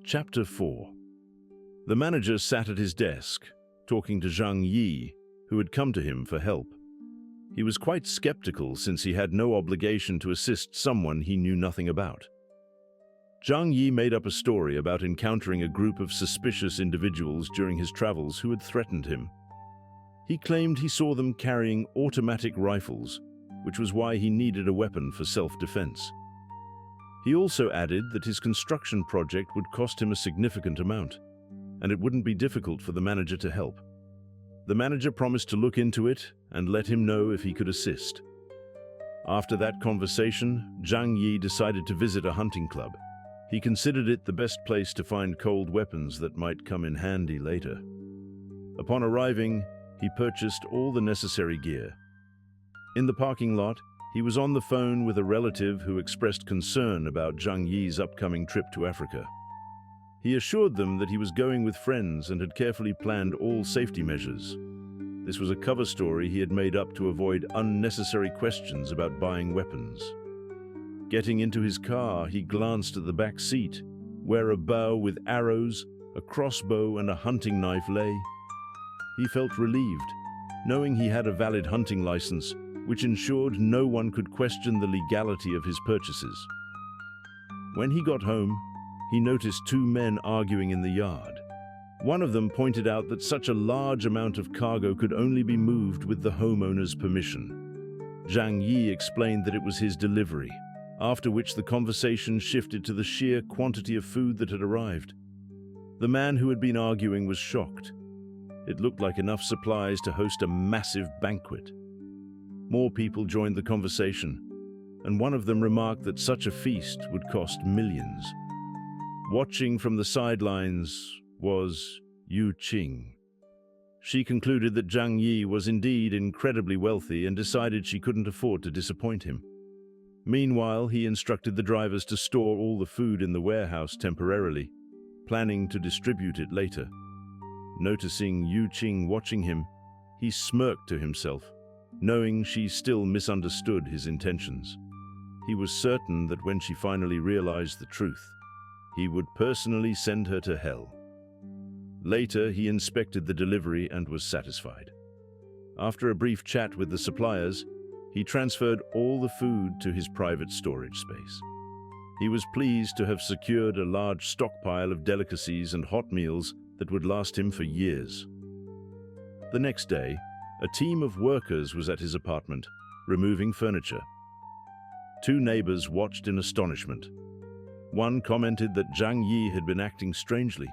Chapter 4. The manager sat at his desk, talking to Zhang Yi, who had come to him for help. He was quite skeptical since he had no obligation to assist someone he knew nothing about. Zhang Yi made up a story about encountering a group of suspicious individuals during his travels who had threatened him. He claimed he saw them carrying automatic rifles, which was why he needed a weapon for self-defense. He also added that his construction project would cost him a significant amount, and it wouldn't be difficult for the manager to help. The manager promised to look into it and let him know if he could assist. After that conversation, Zhang Yi decided to visit a hunting club. He considered it the best place to find cold weapons that might come in handy later. Upon arriving, he purchased all the necessary gear. In the parking lot, he was on the phone with a relative who expressed concern about Zhang Yi's upcoming trip to Africa. He assured them that he was going with friends and had carefully planned all safety measures. This was a cover story he had made up to avoid unnecessary questions about buying weapons. Getting into his car, he glanced at the back seat, where a bow with arrows, a crossbow, and a hunting knife lay. He felt relieved, knowing he had a valid hunting license, which ensured no one could question the legality of his purchases. When he got home, he noticed two men arguing in the yard. One of them pointed out that such a large amount of cargo could only be moved with the homeowner's permission. Zhang Yi explained that it was his delivery, after which the conversation shifted to the sheer quantity of food that had arrived. The man who had been arguing was shocked. It looked like enough supplies to host a massive banquet. More people joined the conversation, and one of them remarked that such a feast would cost millions. Watching from the sidelines was Yu Qing. She concluded that Zhang Yi was indeed incredibly wealthy and decided she couldn't afford to disappoint him. Meanwhile, he instructed the drivers to store all the food in the warehouse temporarily, planning to distribute it later. Noticing Yu Qing watching him, he smirked to himself, knowing she still misunderstood his intentions. He was certain that when she finally realized the truth, he would personally send her to hell. Later, he inspected the delivery and was satisfied. After a brief chat with the suppliers, he transferred all the food to his private storage space. He was pleased to have secured a large stockpile of delicacies and hot meals that would last him for years. The next day, a team of workers was at his apartment, removing furniture. Two neighbors watched in astonishment. One commented that Zhang Yi had been acting strangely.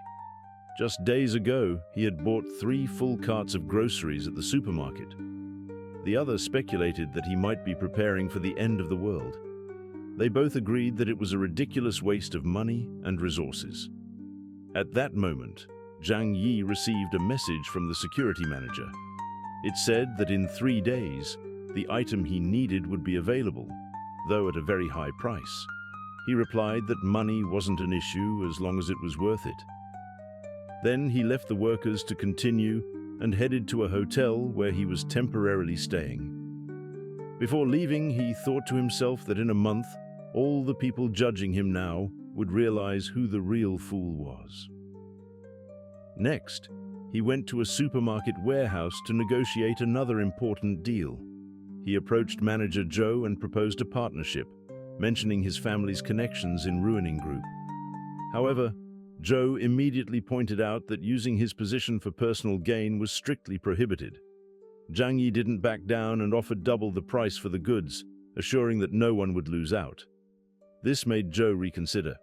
Just days ago, he had bought 3 full carts of groceries at the supermarket. The other speculated that he might be preparing for the end of the world. They both agreed that it was a ridiculous waste of money and resources. At that moment, Zhang Yi received a message from the security manager. It said that in 3 days, the item he needed would be available, though at a very high price. He replied that money wasn't an issue as long as it was worth it. Then he left the workers to continue and headed to a hotel where he was temporarily staying. Before leaving, he thought to himself that in a month, all the people judging him now would realize who the real fool was. Next, he went to a supermarket warehouse to negotiate another important deal. He approached manager Zhou and proposed a partnership, mentioning his family's connections in Ruining Group. However, Zhou immediately pointed out that using his position for personal gain was strictly prohibited. Zhang Yi didn't back down and offered double the price for the goods, assuring that no one would lose out. This made Zhou reconsider.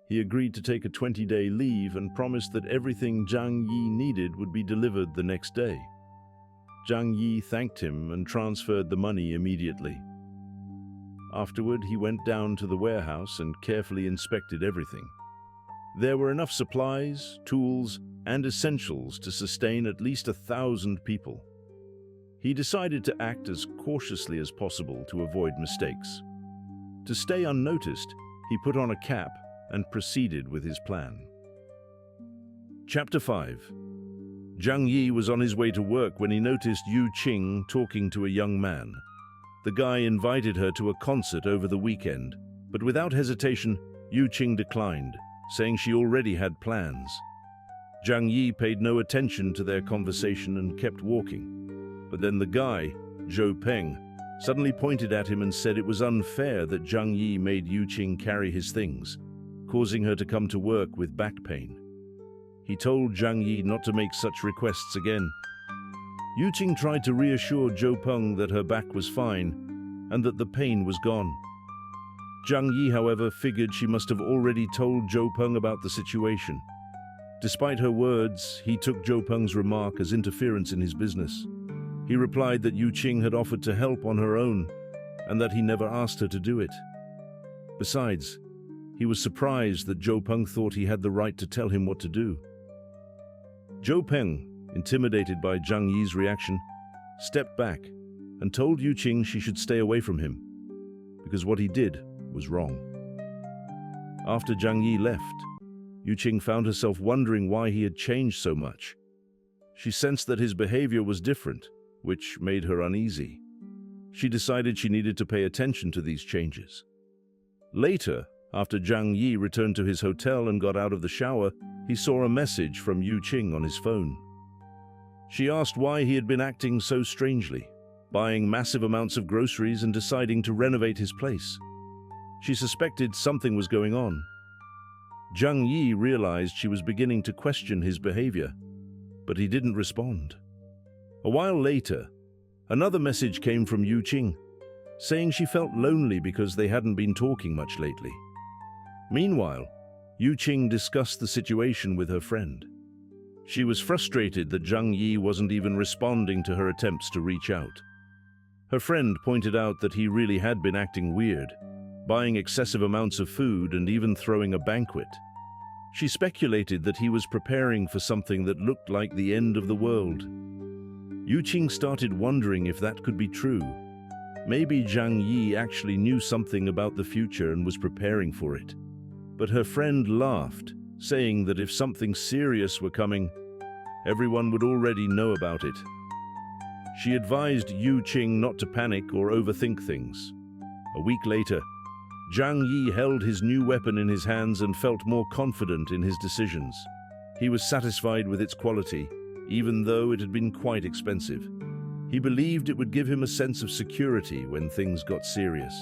He agreed to take a 20-day leave and promised that everything Zhang Yi needed would be delivered the next day. Zhang Yi thanked him and transferred the money immediately. Afterward, he went down to the warehouse and carefully inspected everything. There were enough supplies, tools, and essentials to sustain at least 1,000 people. He decided to act as cautiously as possible to avoid mistakes. To stay unnoticed, he put on a cap and proceeded with his plan. Chapter 5. Zhang Yi was on his way to work when he noticed Yu Qing talking to a young man. The guy invited her to a concert over the weekend, but without hesitation, Yu Qing declined, saying she already had plans. Zhang Yi paid no attention to their conversation and kept walking. But then the guy, Zhou Peng, suddenly pointed at him and said it was unfair that Zhang Yi made Yu Qing carry his things, causing her to come to work with back pain. He told Zhang Yi not to make such requests again. Yu Qing tried to reassure Zhou Peng that her back was fine and that the pain was gone. Zhang Yi, however, figured she must have already told Zhou Peng about the situation. Despite her words, he took Zhou Peng's remark as interference in his business. He replied that Yu Qing had offered to help on her own and that he never asked her to do it. Besides, he was surprised that Zhou Peng thought he had the right to tell him what to do. Zhou Peng, intimidated by Zhang Yi's reaction, stepped back and told Yu Qing she should stay away from him, because what he did was wrong. After Zhang Yi left, Yu Qing found herself wondering why he had changed so much. She sensed that his behavior was different, which made her uneasy. She decided she needed to pay attention to these changes. Later, after Zhang Yi returned to his hotel and got out of the shower, he saw a message from Yu Qing on his phone. She asked why he had been acting so strangely, buying massive amounts of groceries and deciding to renovate his place. She suspected something was going on. Zhang Yi realized she was beginning to question his behavior, but he didn't respond. A while later, another message came from Yu Qing, saying she felt lonely because they hadn't been talking much lately. Meanwhile, Yu Qing discussed the situation with her friend. She was frustrated that Zhang Yi wasn't even responding to her attempts to reach out. Her friend pointed out that he really had been acting weird, buying excessive amounts of food and even throwing a banquet. She speculated that he was preparing for something that looked like the end of the world. Yu Qing started wondering if that could be true. Maybe Zhang Yi actually knew something about the future and was preparing for it. But her friend laughed, saying that if something serious were coming, everyone would already know about it. She advised Yu Qing not to panic or overthink things. A week later, Zhang Yi held his new weapon in his hands and felt more confident in his decisions. He was satisfied with its quality, even though it had been quite expensive. He believed it would give him a sense of security when things got serious.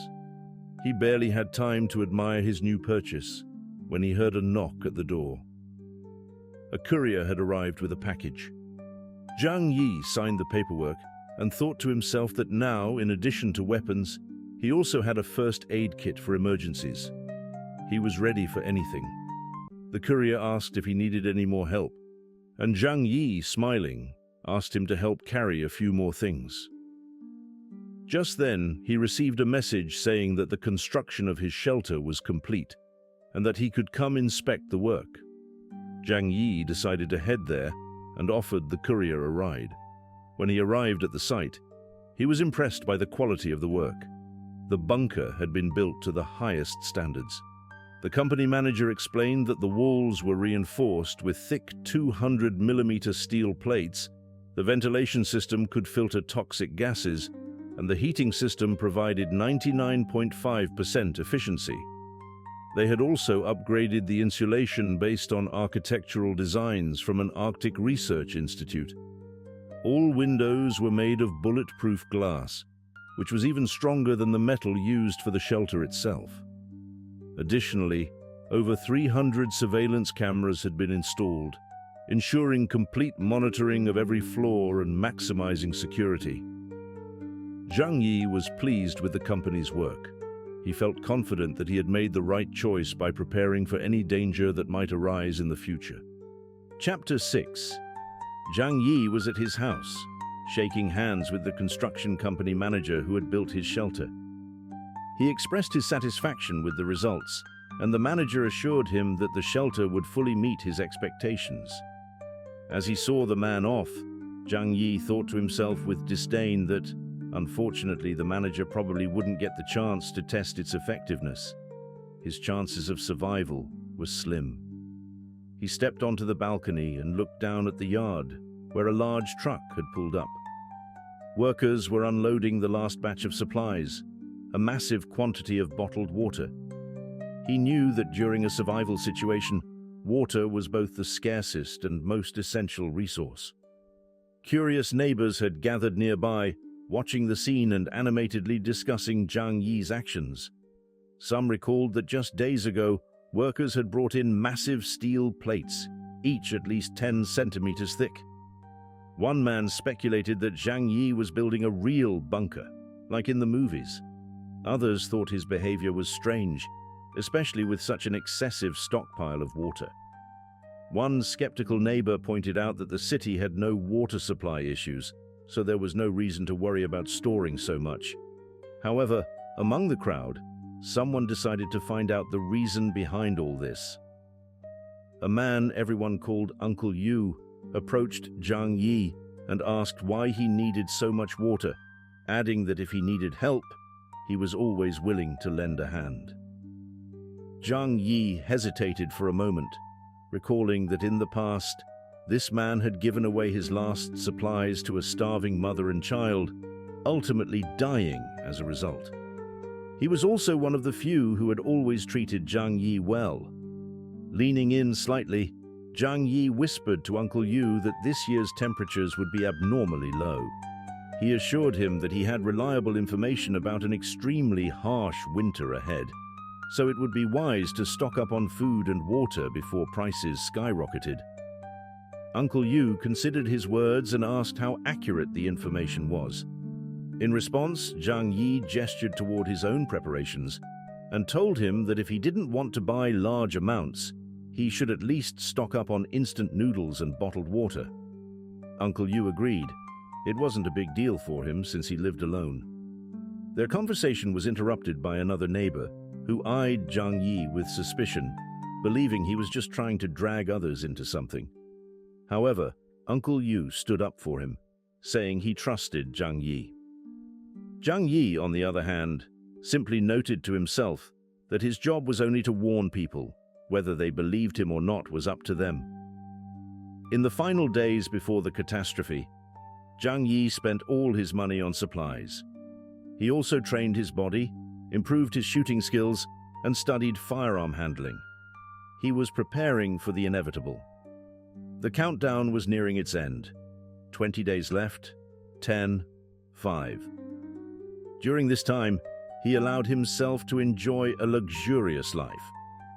He barely had time to admire his new purchase when he heard a knock at the door. A courier had arrived with a package. Zhang Yi signed the paperwork and thought to himself that now, in addition to weapons, he also had a first aid kit for emergencies. He was ready for anything. The courier asked if he needed any more help, and Zhang Yi, smiling, asked him to help carry a few more things. Just then, he received a message saying that the construction of his shelter was complete and that he could come inspect the work. Zhang Yi decided to head there and offered the courier a ride. When he arrived at the site, he was impressed by the quality of the work. The bunker had been built to the highest standards. The company manager explained that the walls were reinforced with thick 200mm steel plates, the ventilation system could filter toxic gases, and the heating system provided 99.5% efficiency. They had also upgraded the insulation based on architectural designs from an Arctic Research Institute. All windows were made of bulletproof glass, which was even stronger than the metal used for the shelter itself. Additionally, over 300 surveillance cameras had been installed, ensuring complete monitoring of every floor and maximizing security. Zhang Yi was pleased with the company's work. He felt confident that he had made the right choice by preparing for any danger that might arise in the future. Chapter 6. Zhang Yi was at his house, shaking hands with the construction company manager who had built his shelter. He expressed his satisfaction with the results, and the manager assured him that the shelter would fully meet his expectations. As he saw the man off, Zhang Yi thought to himself with disdain that, unfortunately, the manager probably wouldn't get the chance to test its effectiveness. His chances of survival were slim. He stepped onto the balcony and looked down at the yard, where a large truck had pulled up. Workers were unloading the last batch of supplies, a massive quantity of bottled water. He knew that during a survival situation, water was both the scarcest and most essential resource. Curious neighbors had gathered nearby, watching the scene and animatedly discussing Zhang Yi's actions. Some recalled that just days ago, workers had brought in massive steel plates, each at least 10 centimeters thick. One man speculated that Zhang Yi was building a real bunker, like in the movies. Others thought his behavior was strange, especially with such an excessive stockpile of water. One skeptical neighbor pointed out that the city had no water supply issues, so there was no reason to worry about storing so much. However, among the crowd, someone decided to find out the reason behind all this. A man everyone called Uncle Yu approached Zhang Yi and asked why he needed so much water, adding that if he needed help, he was always willing to lend a hand. Zhang Yi hesitated for a moment, recalling that in the past, this man had given away his last supplies to a starving mother and child, ultimately dying as a result. He was also one of the few who had always treated Zhang Yi well. Leaning in slightly, Zhang Yi whispered to Uncle Yu that this year's temperatures would be abnormally low. He assured him that he had reliable information about an extremely harsh winter ahead, so it would be wise to stock up on food and water before prices skyrocketed. Uncle Yu considered his words and asked how accurate the information was. In response, Zhang Yi gestured toward his own preparations and told him that if he didn't want to buy large amounts, he should at least stock up on instant noodles and bottled water. Uncle Yu agreed. It wasn't a big deal for him since he lived alone. Their conversation was interrupted by another neighbor who eyed Zhang Yi with suspicion, believing he was just trying to drag others into something. However, Uncle Yu stood up for him, saying he trusted Zhang Yi. Zhang Yi, on the other hand, simply noted to himself that his job was only to warn people. Whether they believed him or not was up to them. In the final days before the catastrophe, Zhang Yi spent all his money on supplies. He also trained his body, improved his shooting skills, and studied firearm handling. He was preparing for the inevitable. The countdown was nearing its end. 20 days left, 10, 5. During this time, he allowed himself to enjoy a luxurious life,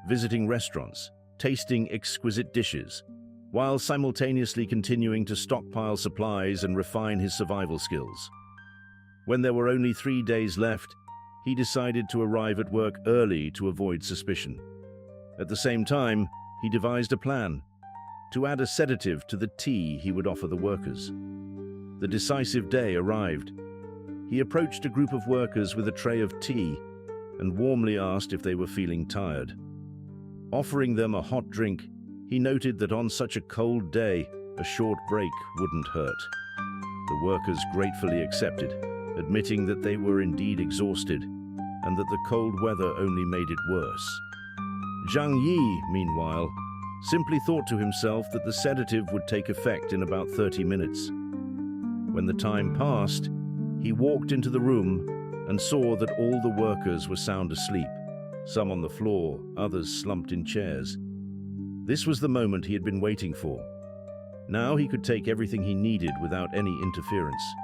visiting restaurants, tasting exquisite dishes, while simultaneously continuing to stockpile supplies and refine his survival skills. When there were only 3 days left, he decided to arrive at work early to avoid suspicion. At the same time, he devised a plan to add a sedative to the tea he would offer the workers. The decisive day arrived. He approached a group of workers with a tray of tea and warmly asked if they were feeling tired. Offering them a hot drink, he noted that on such a cold day, a short break wouldn't hurt. The workers gratefully accepted, admitting that they were indeed exhausted and that the cold weather only made it worse. Zhang Yi, meanwhile, simply thought to himself that the sedative would take effect in about 30 minutes. When the time passed, he walked into the room and saw that all the workers were sound asleep, some on the floor, others slumped in chairs. This was the moment he had been waiting for. Now he could take everything he needed without any interference.